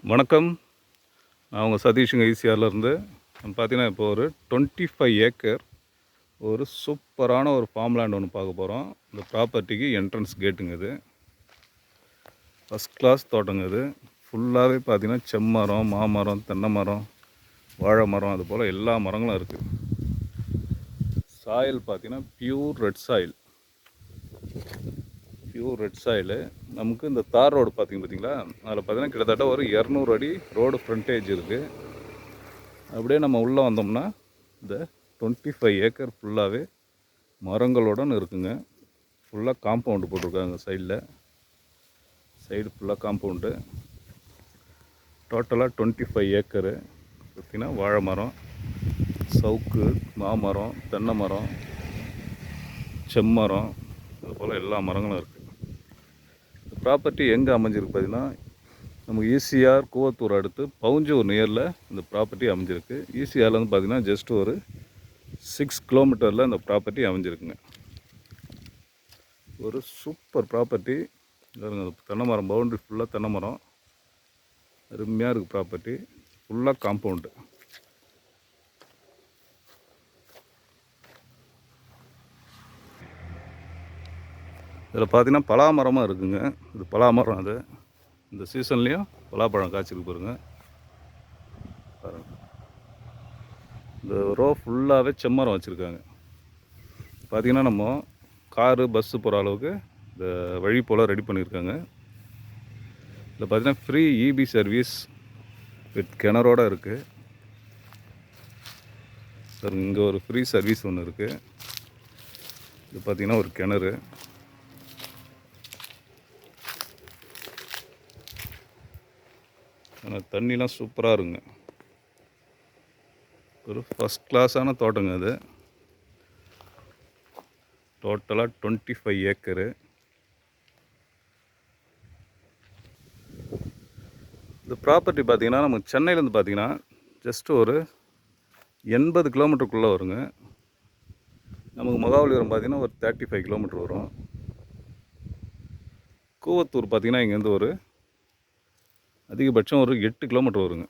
வணக்கம். நான் உங்கள் சதீஷுங்க ஈசிஆர்லேருந்து. பார்த்தீங்கன்னா இப்போ ஒரு 25 ஏக்கர் ஒரு சூப்பரான ஒரு ஃபார்ம் லேண்ட் ஒன்று பார்க்க போகிறோம். இந்த ப்ராப்பர்ட்டிக்கு என்ட்ரன்ஸ் கேட்டுங்க இது. ஃபஸ்ட் கிளாஸ் தோட்டங்க இது. ஃபுல்லாகவே பார்த்தீங்கன்னா செம்மரம், மாமரம், தென்னை மரம், வாழை மரம், அது போல் எல்லா மரங்களும் இருக்குது. சாயில் பார்த்தீங்கன்னா pure red soil. Pure red soil. நமக்கு இந்த தார் ரோடு பார்த்தீங்களா, அதில் பார்த்தீங்கன்னா கிட்டத்தட்ட ஒரு 200 அடி ரோடு ஃப்ரண்டேஜ் இருக்குது. அப்படியே நம்ம உள்ளே வந்தோம்னா இந்த 25 ஏக்கர் ஃபுல்லாகவே மரங்களுடன் இருக்குங்க. ஃபுல்லாக காம்பவுண்டு போட்டிருக்காங்க சைடு ஃபுல்லாக காம்பவுண்டு. டோட்டலாக 25 ஏக்கரு. பார்த்திங்கன்னா வாழை மரம், சவுக்கு, மாமரம், தென்னை மரம், செம்மரம், அதுபோல் எல்லா மரங்களும் இருக்குது. இந்த ப்ராப்பர்ட்டி எங்கே அமைஞ்சிருக்கு பார்த்திங்கன்னா, நம்ம ஈசிஆர் கூவத்தூர் அடுத்து பவுஞ்சூர் நியரில் இந்த ப்ராப்பர்ட்டி அமைஞ்சிருக்கு. ஈசிஆர்லேருந்து பார்த்திங்கன்னா ஜஸ்ட் ஒரு 6 கிலோமீட்டரில் இந்த ப்ராப்பர்ட்டி அமைஞ்சிருக்குங்க. ஒரு சூப்பர் ப்ராப்பர்ட்டி. தென்னை மரம், பவுண்ட்ரி ஃபுல்லாக தென்னை மரம், அருமையாக இருக்குது ப்ராப்பர்ட்டி. ஃபுல்லாக காம்பவுண்டு. இதில் பார்த்திங்கன்னா பலாமரமாக இருக்குங்க. இது பலாமரம். அது இந்த சீசன்லேயும் பலாப்பழம் காய்ச்சிருக்கு பாருங்க. இந்த ரோ ஃபுல்லாகவே செம்மரம் வச்சுருக்காங்க. பார்த்திங்கன்னா நம்ம காரு பஸ்ஸு போகிற அளவுக்கு இந்த வழி போல் ரெடி பண்ணியிருக்காங்க. இதில் பார்த்திங்கன்னா ஃப்ரீ இபி சர்வீஸ் வித் கிணறோடு இருக்குது. இங்கே ஒரு ஃப்ரீ சர்வீஸ் ஒன்று இருக்குது. இது பார்த்திங்கன்னா ஒரு கிணறு. ஆனால் தண்ணிலாம் சூப்பராக இருங்க. ஒரு ஃபஸ்ட் கிளாஸான தோட்டங்க அது. டோட்டலாக 25 ஏக்கரு. இந்த ப்ராப்பர்ட்டி பார்த்திங்கன்னா நம்ம சென்னையிலேருந்து பார்த்திங்கன்னா ஜஸ்ட்டு ஒரு 80 கிலோமீட்டருக்குள்ளே வருங்க. நமக்கு மகாபலிபுரம் பார்த்திங்கன்னா ஒரு 35 கிலோமீட்டர் வரும். கூவத்தூர் பார்த்திங்கன்னா இங்கேருந்து ஒரு அதிகபட்சம் ஒரு 8 கிலோமீட்டர் வருங்க.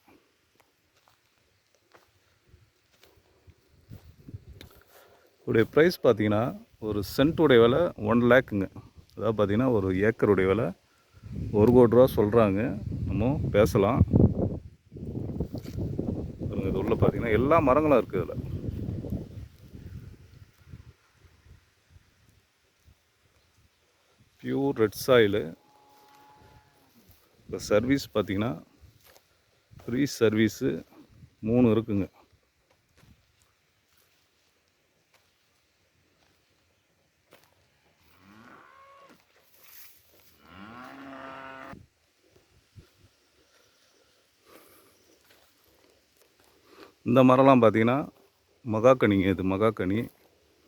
உடைய ப்ரைஸ் பார்த்திங்கன்னா ஒரு சென்ட்டுடைய விலை 1 லேக்குங்க. அதாவது பார்த்திங்கன்னா ஒரு ஏக்கருடைய விலை 1 கோடி ரூபா சொல்கிறாங்க. நம்ம பேசலாம். இது உள்ள பார்த்திங்கன்னா எல்லா மரங்களும் இருக்குது. அதில் பியூர் ரெட் சாயிலு. இப்போ சர்வீஸ் பார்த்திங்கன்னா ஃப்ரீ சர்வீஸு 3 இருக்குங்க. இந்த மரம்லாம் பார்த்திங்கன்னா மகாக்கனிங்க. இது மகாக்கனி.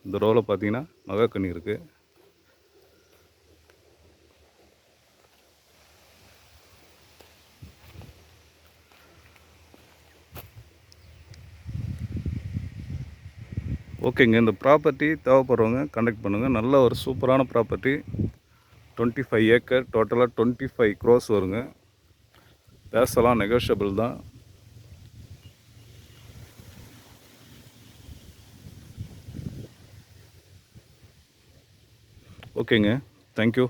இந்த ரோவில் பார்த்திங்கன்னா மகாக்கனி இருக்குது. ஓகேங்க. இந்த ப்ராப்பர்ட்டி தேவைப்படுறவங்க கான்டாக்ட் பண்ணுங்கள். நல்ல ஒரு சூப்பரான ப்ராப்பர்ட்டி. 25 ஏக்கர். டோட்டலாக 25 crores வருங்க. பேசலாம், நெகோஷியபிள் தான். ஓகேங்க. தேங்க்யூ.